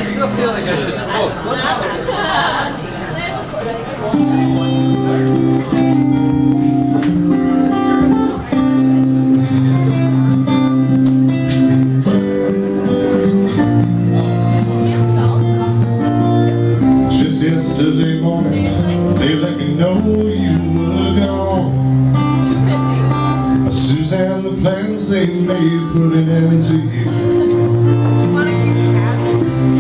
still feel like I should Just yesterday morning, they let me know you were gone. Suzanne, the plans they made put an end to you.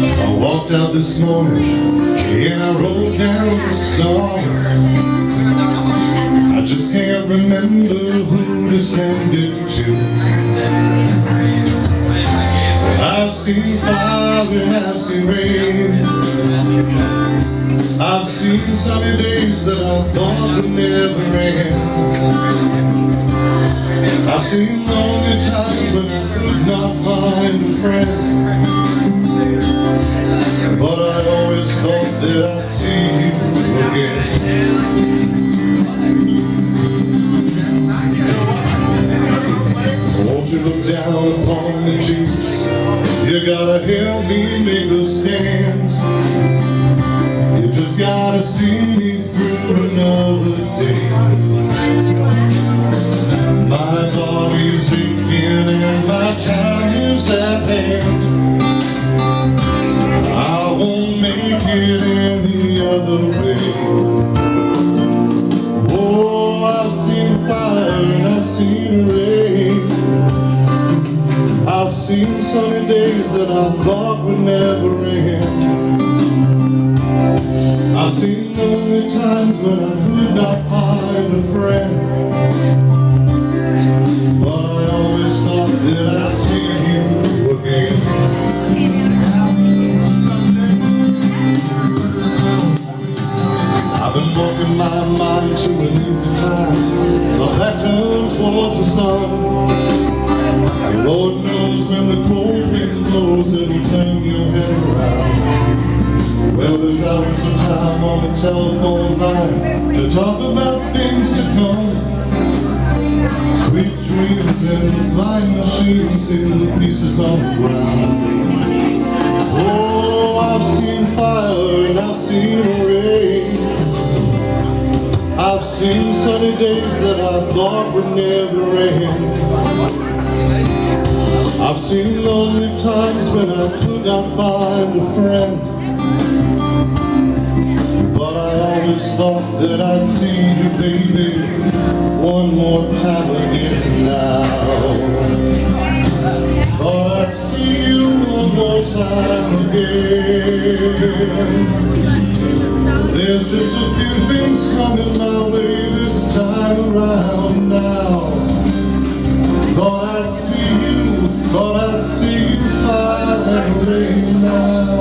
I walked out this morning and I wrote down the song. I just can't remember who to send it to. I've seen fire and I've seen rain. I've seen sunny days that I thought would never end. I've seen lonely times when I could not find a friend. But I always thought that I'd see you again. Won't you look down upon me, Jesus? You gotta help me make a stand. You just gotta see me through another day. My body's aching and my time is at hand. I won't make it any other way. Oh, I've seen fire and I've seen rain. I've seen sunny days that I thought would never end. I've seen lonely times when I could not find a friend. But I always thought that I'd see you again. I've been walking my mind to an easy time, my back turned towards the sun. And Lord knows when the cold wind blows, it'll turn your head around. Well, there's hours of time on the telephone line to talk about things to come. Sweet dreams and flying machines in the pieces on the ground. Oh, I've seen fire and I've seen rain. I've seen sunny days that I thought would never end. I've seen lonely times when I could not find a friend. But I always thought that I'd see you, baby, one more time again now. Thought I'd see you one more time again. There's just a few things coming my way this time around now. Thought I'd see you finally now.